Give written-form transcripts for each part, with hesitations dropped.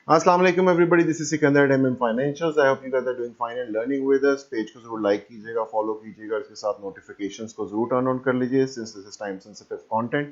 Assalamu alaikum everybody, this is Sikandar at MM Financials. I hope you guys are doing fine and learning with us. Page को जरूर like कीजिएगा, follow कीजिएगा, इसके साथ notifications को जरूर टर्न ऑन कर लीजिए since this is time sensitive content.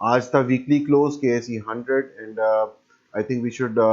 आज था weekly close KSE 100 and I think we should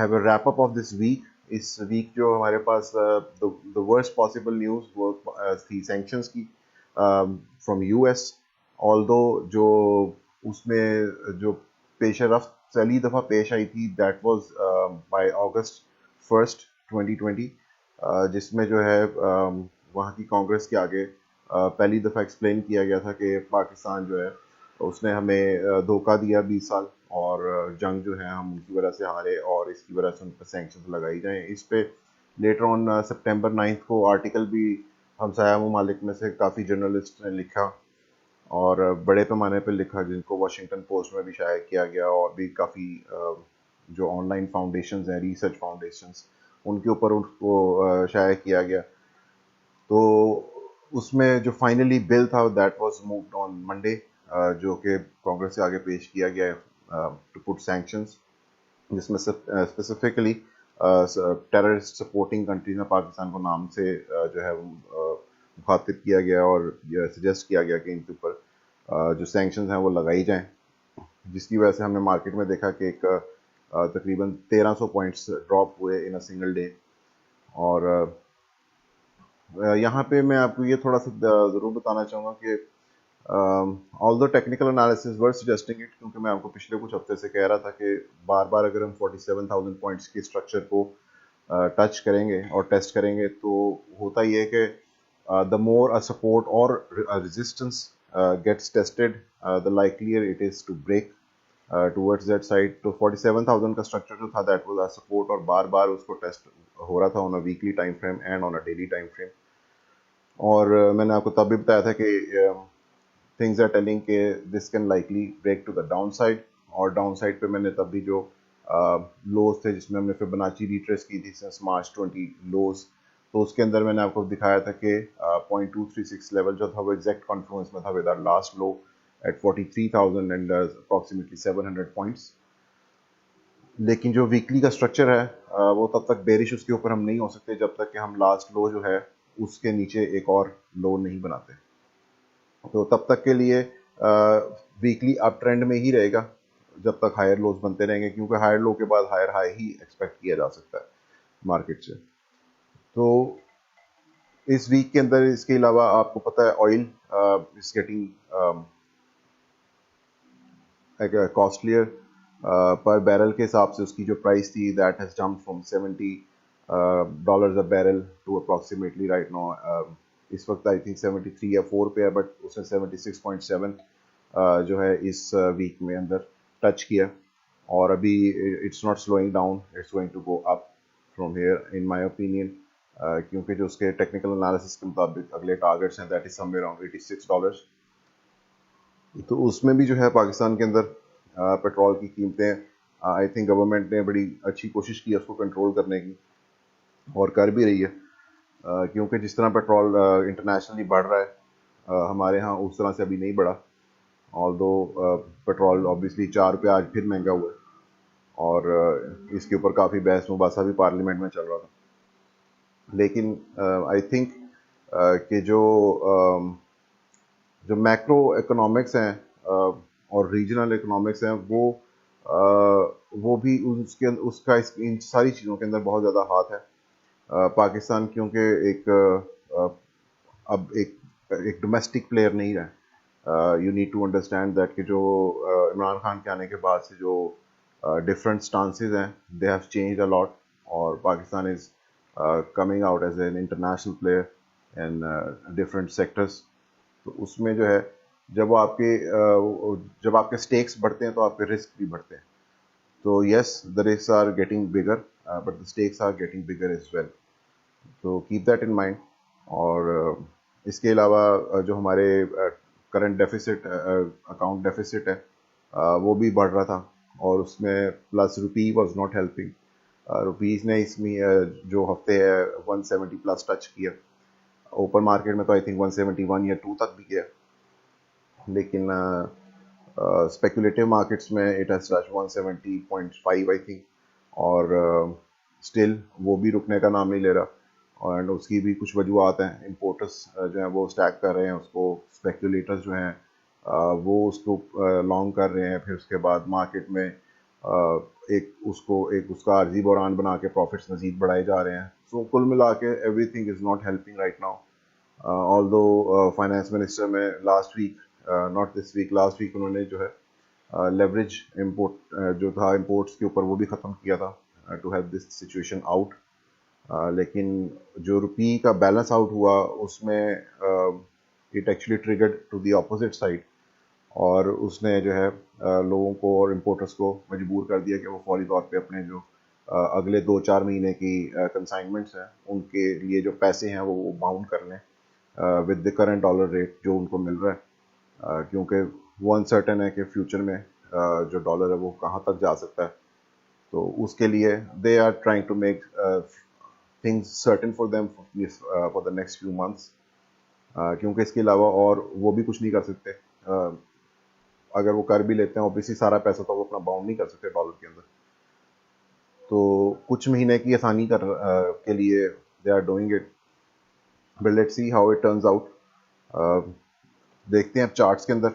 have a wrap up of this week. इस वीक जो हमारे पास the worst possible news वो थी sanctions की from US. Although जो उसमें जो पेशरफ पहली दफ़ा पेश आई थी दैट वाज बाय अगस्त 1 2020 जिसमें जो है वहाँ की कांग्रेस के आगे पहली दफ़ा एक्सप्लेन किया गया था कि पाकिस्तान जो है उसने हमें धोखा दिया 20 साल और जंग जो है हम उनकी वजह से हारे और इसकी वजह से उन पर सैंक्शंस लगाई जाएं। इस पे लेटर ऑन सितंबर 9 को आर्टिकल भी हमसाया ममालिक में से काफ़ी जर्नलिस्ट ने लिखा और बड़े पैमाने पर लिखा जिनको वाशिंगटन पोस्ट में भी शाया किया गया और भी काफ़ी जो ऑनलाइन फाउंडेशंस हैं रिसर्च फाउंडेशंस उनके ऊपर उसको शाया किया गया। तो उसमें जो फाइनली बिल था that was moved on Monday जो कि कांग्रेस के आगे पेश किया गया टू पुट सैंक्शंस जिसमें स्पेसिफिकली टेररिस्ट सपोर्टिंग कंट्रीज में पाकिस्तान को नाम से जो है मुखातिब किया गया और सजेस्ट किया गया कि इनके ऊपर जो सैंक्शंस हैं वो लगाई जाएं, जिसकी वजह से हमने मार्केट में देखा कि एक तकरीबन 1300 पॉइंट्स ड्रॉप हुए इन अ सिंगल डे। और यहाँ पे मैं आपको ये थोड़ा सा ज़रूर बताना चाहूँगा कि although technical analysis were suggesting it, क्योंकि मैं आपको पिछले कुछ हफ्ते से कह रहा था कि बार बार अगर हम 47,000 पॉइंट्स के स्ट्रक्चर को टच करेंगे और टेस्ट करेंगे तो होता ही है कि the more a support or a resistance gets tested, the likelier it is to break towards that side. तो 47,000 का स्ट्रक्चर जो था दैट वाज अ सपोर्ट और बार बार उसको टेस्ट हो रहा था on a weekly time frame and on a daily time frame. और मैंने आपको तब भी बताया था कि थिंग्स आर टेलिंग के this can likely break to the downside. और डाउन साइड पे मैंने तब भी जो लोज थे जिसमें हमने फिबोनाची रिट्रेस की थी सिंस मार्च 20 लोज, तो उसके अंदर मैंने आपको दिखाया था कि 0.236 लेवल जो था वो एग्जैक्ट कॉन्फ्लुएंस में था with our last low at 43,000 and approximately 700 points. लेकिन जो वीकली का स्ट्रक्चर है वो तब तक बेरिश उसके ऊपर हम नहीं हो सकते जब तक कि हम लास्ट लो जो है उसके नीचे एक और लो नहीं बनाते। तो तब तक के लिए वीकली अप ट्रेंड में ही रहेगा जब तक हायर लोज बनते रहेंगे, क्योंकि हायर लो के बाद हायर हाई ही एक्सपेक्ट किया जा सकता है मार्केट से। तो इस वीक के अंदर इसके अलावा आपको पता है ऑयल इज गेटिंग कॉस्टलियर पर बैरल के हिसाब से उसकी जो प्राइस थी that has jump from 70 dollars a barrel to approximately right now इस वक्त आई थिंक 73 या 4 पे है, बट उसने 76.7 जो है इस वीक में अंदर टच किया और अभी it's not slowing down, it's going to go up from here in my opinion, क्योंकि जो उसके टेक्निकल एनालिसिस के मुताबिक अगले टारगेट्स हैं दैट इज समवेयर अराउंड $86। तो उसमें भी जो है पाकिस्तान के अंदर पेट्रोल की कीमतें आई थिंक गवर्नमेंट ने बड़ी अच्छी कोशिश की है उसको कंट्रोल करने की और कर भी रही है, क्योंकि जिस तरह पेट्रोल इंटरनेशनली बढ़ रहा है हमारे यहाँ उस तरह से अभी नहीं बढ़ा। ऑल्दो पेट्रोल ऑब्वियसली 4 रुपये आज फिर महंगा हुआ है और इसके ऊपर काफ़ी बहस मुबासा भी पार्लियामेंट में चल रहा था। लेकिन आई थिंक कि जो मैक्रो इकोनॉमिक्स हैं और रीजनल इकोनॉमिक्स हैं वो भी उसके उसका इन सारी चीज़ों के अंदर बहुत ज़्यादा हाथ है। पाकिस्तान क्योंकि अब एक डोमेस्टिक प्लेयर नहीं रहा। You need to understand that कि जो इमरान खान के आने के बाद से जो डिफरेंट स्टांसेस हैं they have changed a lot और Pakistan is coming out as an international player in different sectors. तो उसमें जो है जब आपके स्टेक्स बढ़ते हैं तो आपके रिस्क भी बढ़ते हैं। तो yes the risk are getting bigger but the stakes are getting bigger as well, तो कीप दैट इन माइंड। और इसके अलावा जो हमारे करंट डेफिसिट अकाउंट डेफिसिट है वो भी बढ़ रहा था और उसमें plus rupee was not helping. Rupees ने इसमें जो हफ्ते है 170 प्लस टच किया, ओपन मार्केट में तो आई थिंक 171 या 2 तक भी गया, लेकिन स्पेकुलेटिव मार्केट्स में it has touch 170.5 I think. और स्टिल वो भी रुकने का नाम नहीं ले रहा। एंड उसकी भी कुछ वजूहत हैं। इम्पोर्टर्स जो हैं वो स्टैक कर रहे हैं उसको, स्पेकुलेटर्स जो हैं वो उसको लॉन्ग कर रहे हैं, फिर उसके बाद मार्केट में एक उसका आर्जी बहरान बना के प्रॉफिट्स मजीद बढ़ाए जा रहे हैं। सो कुल मिला के everything is not helping right now. Although finance minister में last week, not this week, last week उन्होंने जो है लेवरेज इम्पोर्ट जो था इम्पोर्ट्स के ऊपर वो भी ख़त्म किया था to help this situation out. लेकिन जो रुपी का बैलेंस आउट हुआ उसमें it actually triggered to the opposite side, और उसने जो है लोगों को और इम्पोर्टर्स को मजबूर कर दिया कि वो फौरी तौर पे अपने जो अगले 2-4 महीने की कंसाइनमेंट्स हैं उनके लिए जो पैसे हैं वो बाउंड कर लें with the current dollar rate जो उनको मिल रहा है। क्योंकि वो अनसर्टन है कि फ्यूचर में जो डॉलर है वो कहाँ तक जा सकता है। तो उसके लिए they are trying to make things certain for them for the next few months, क्योंकि इसके अलावा और वो भी कुछ नहीं कर सकते। अगर वो कर भी लेते हैं ऑब्वियसली सारा पैसा तो वो अपना बाउंड नहीं कर सकते डॉलर के अंदर। तो कुछ महीने की आसानी के लिए they are doing it, but let's see how it turns out. देखते हैं अब चार्ट्स के अंदर।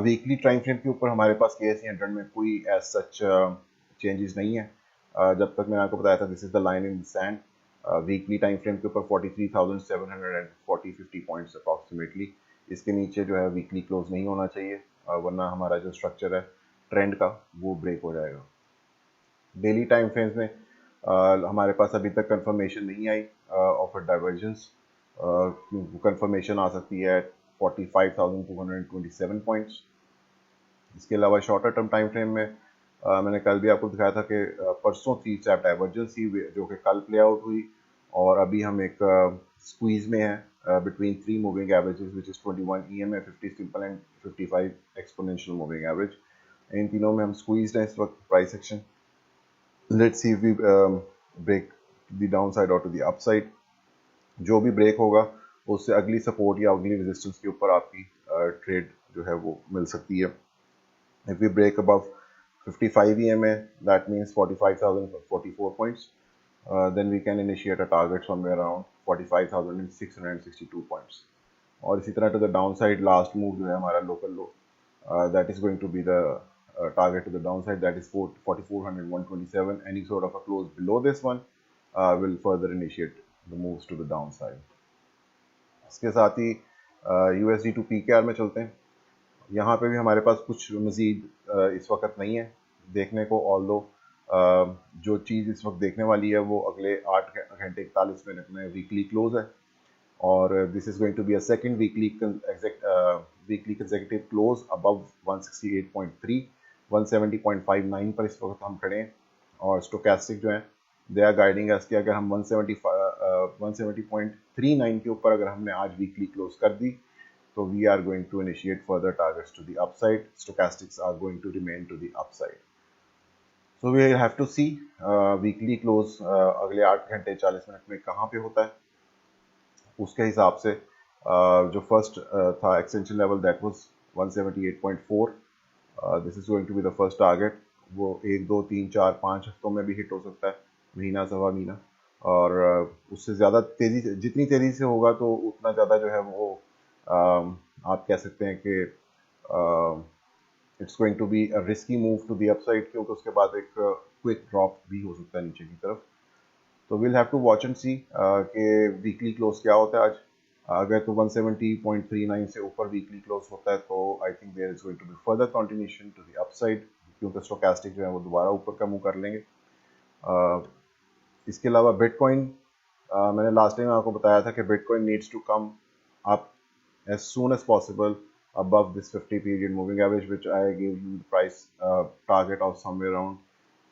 वीकली टाइम फ्रेम के ऊपर हमारे पास KSE 100 में कोई एज सच चेंजेस नहीं है। जब तक मैंने आपको बताया था this is the line in sand. Weekly time frame के ऊपर 43,740-50 पॉइंट्स अप्रॉक्सीमेटली, इसके नीचे जो है वीकली क्लोज नहीं होना चाहिए, वरना हमारा जो स्ट्रक्चर है ट्रेंड का वो ब्रेक हो जाएगा। डेली टाइम फ्रेम्स में हमारे पास अभी तक कंफर्मेशन नहीं आई ऑफ अ डाइवर्जेंस। कंफर्मेशन आ सकती है 45,227 पॉइंट्स। इसके अलावा शॉर्टर टर्म टाइम फ्रेम में मैंने कल भी आपको दिखाया था कि परसों 3 स्टेप डाइवर्जेंस थी जो कि कल प्ले आउट हुई, और अभी हम एक स्क्वीज में है between 3 moving averages which is 21 EMA, 50 simple and 55 exponential moving average. इन तीनों में हम स्क्वीज हैं इस वक्त price action. Let's see if we break the downside और टू द अप साइड। जो भी ब्रेक होगा उससे अगली सपोर्ट या अगली रेजिस्टेंस के ऊपर आपकी ट्रेड जो है वो मिल सकती है। If we break above 55 EMA, that means 45,044 points, then we can initiate a target somewhere around 45,662 points। और इसी तरह to the downside last move जो है हमारा local low, that is going to be the target to the downside, that is 44,127। any sort of a close below this one will further initiate the moves to the downside। इसके साथ ही USD to PKR में चलते हैं। यहाँ पे भी हमारे पास कुछ मज़ीद इस वक्त नहीं है देखने को, ऑल्दो जो चीज़ इस वक्त देखने वाली है वो अगले 8 घंटे 41 मिनट में वीकली क्लोज है, और this is going to be a second weekly consecutive close above 168.3, 170.59 पर इस वक्त हम खड़े हैं। और स्टोकेस्टिक जो है दे आर गाइडिंग अस कि अगर हम 170.39 के ऊपर अगर हमने आज वीकली क्लोज कर दी तो we are going to initiate further targets to the upside. Stochastics are going to remain to the upside. So we have to see weekly close अगले 8 घंटे 40 मिनट में कहाँ पे होता है। उसके हिसाब से जो फर्स्ट था extension level that was 178.4, this is going to be the first target. वो 1 2 3 4 5 हफ्तों में भी हिट हो सकता है, महीना सवा महीना, और उससे ज़्यादा तेज़ी से, जितनी तेज़ी से होगा तो उतना ज़्यादा जो है वो आप कह सकते हैं कि it's going to be a risky move to the upside, क्योंकि उसके बाद एक क्विक ड्रॉप भी हो सकता है नीचे की तरफ। तो will have to watch and see कि वीकली क्लोज क्या होता है आज। अगर तो 170.39 से ऊपर वीकली क्लोज होता है तो I think there is going to be further continuation to the upside, क्योंकि स्टोकेस्टिक जो है वो दोबारा ऊपर का मूव कर लेंगे। इसके अलावा बिटकॉइन, मैंने लास्ट टाइम आपको बताया था कि bitcoin needs to come up as soon as possible above this 50 period moving average, which I gave you the price target of somewhere around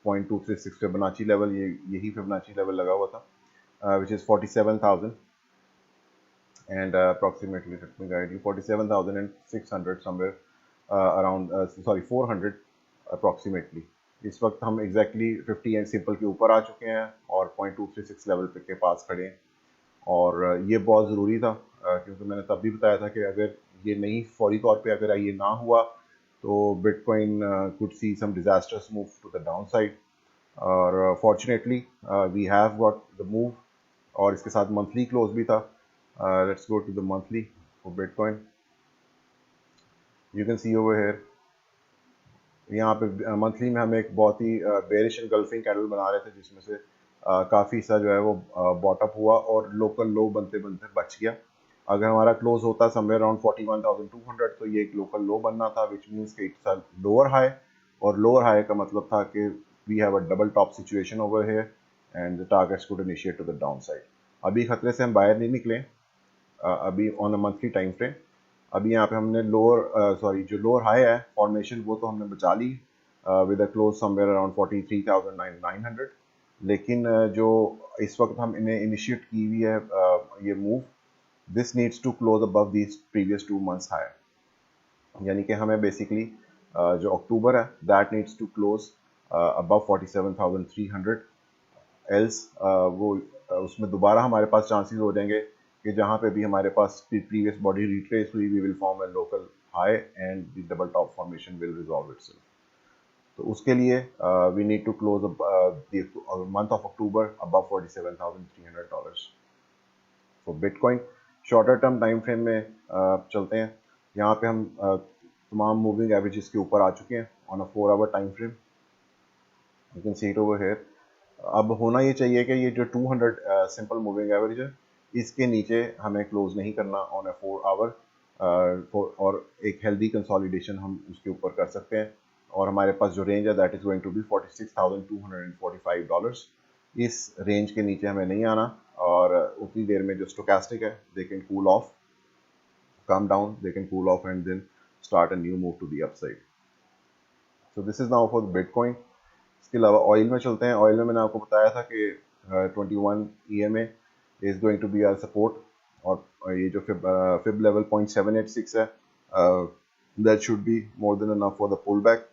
0.236 Fibonacci level। यही Fibonacci level लगा हुआ था, which is 47,000 and approximately, let me guide you, 47,600 somewhere around, sorry 400 approximately। इस वक्त हम exactly 50 and simple के ऊपर आ चुके हैं और 0.236 लेवल के पास खड़े हैं, और ये बहुत ज़रूरी था क्योंकि मैंने तब भी बताया था कि अगर ये नहीं फौरी तौर पे अगर ये ना हुआ तो bitcoin could see some disasters move to the downside. और fortunately we have got the move, और इसके साथ मंथली क्लोज भी था. Let's go to the monthly for bitcoin. You can see over here, यहाँ पे मंथली में हम एक बहुत ही बेरिश एंगल्फिंग कैंडल बना रहे थे, जिसमें से काफ़ी हिस्सा जो है वो बॉटअप हुआ और लोकल लो बनते बनते बच गया. अगर हमारा क्लोज होता समवेयर अराउंड 41,200, तो ये एक लोकल लो बनना था, विच मीन्स कि इट्स अ लोअर हाई. और लोअर हाई का मतलब था कि we have a double top situation over here and the targets could initiate to the downside. अभी खतरे से हम बाहर नहीं निकले, अभी on a monthly time frame. अभी यहाँ पे हमने जो लोअर हाई है फॉर्मेशन, वो तो हमने बचा ली with a close somewhere around 43,900. लेकिन जो इस वक्त हम इन्हें इनिशिएट की हुई है ये move, this needs to close above this previous 2 months high. यानी कि हमें बेसिकली जो अक्टूबर है that needs to close above 47,300. Else वो उसमें दोबारा हमारे पास चांसेस हो जाएंगे कि जहाँ पे भी हमारे पास प्रीवियस बॉडी रिट्रेस हुई, we will form a local high and the double top formation will resolve itself. तो उसके लिए we need to close the month of October above $47,300 for bitcoin. Shorter term time frame में चलते हैं. यहाँ पे हम तमाम मूविंग एवरेजेस के ऊपर आ चुके हैं on a 4 hour time frame. You can see it over here. अब होना ये चाहिए कि ये जो 200 सिंपल मूविंग एवरेज है, इसके नीचे हमें क्लोज नहीं करना ऑन अ 4 hour. और एक हेल्दी कंसोलिडेशन हम उसके ऊपर कर सकते हैं. और हमारे पास जो रेंज है that is going to be $46,245. इस रेंज के नीचे हमें नहीं आना, और उतनी देर में जो स्टोकेस्टिक है they can cool off, come down, they can cool off and then start a new move to the upside. So this is now for the bitcoin. इसके अलावा ऑयल में चलते हैं. ऑयल में मैंने आपको बताया था कि 21 EMA is going to be our support. और ये जो फिब लेवल 0.786 है, that should be more than enough for the pullback.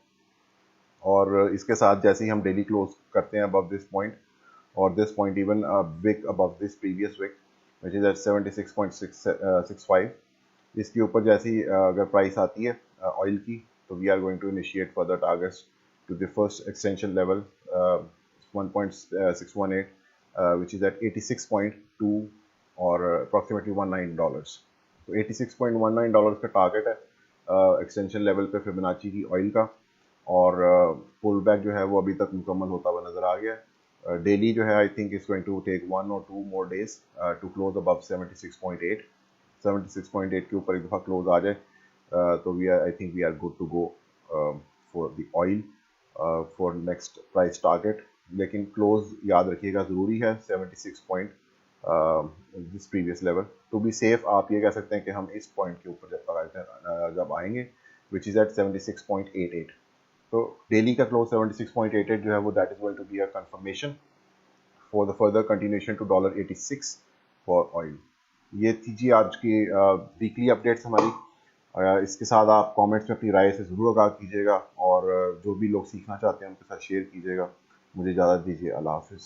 और इसके साथ जैसे ही हम डेली क्लोज करते हैं अबव दिस पॉइंट, और this point even wick above this previous wick which is at 76.65, इसके ऊपर जैसे ही अगर प्राइस आती है ऑयल की, तो we are going to initiate further targets to the first extension level, 1.618, which is at 86.2 or approximately $19. तो $86.19 का टारगेट है एक्सटेंशन लेवल पे फिबोनाची की ऑयल का. और पुल बैक जो है वो अभी तक मुकम्मल होता हुआ नज़र आ गया. डेली जो है I think is going to take 1 or 2 more days to close above 76.8. 76.8 के ऊपर एक दफ़ा क्लोज आ जाए तो I think we are good to go for the oil for next price target. लेकिन क्लोज याद रखिएगा ज़रूरी है 76 point this previous level. To be safe आप ये कह सकते हैं कि हम इस पॉइंट के ऊपर जब आएंगे विच इज़ एट 76.88. तो डेली का क्लोज 76.88 जो है वो that is going to be a confirmation for the further continuation to $86 for oil. ये थी जी आज की वीकली अपडेट्स हमारी. इसके साथ आप कमेंट्स में अपनी राय से ज़रूर आगाह कीजिएगा, और जो भी लोग सीखना चाहते हैं उनके साथ शेयर कीजिएगा. मुझे इजाज़त दीजिए. अल्लाह हाफिज़.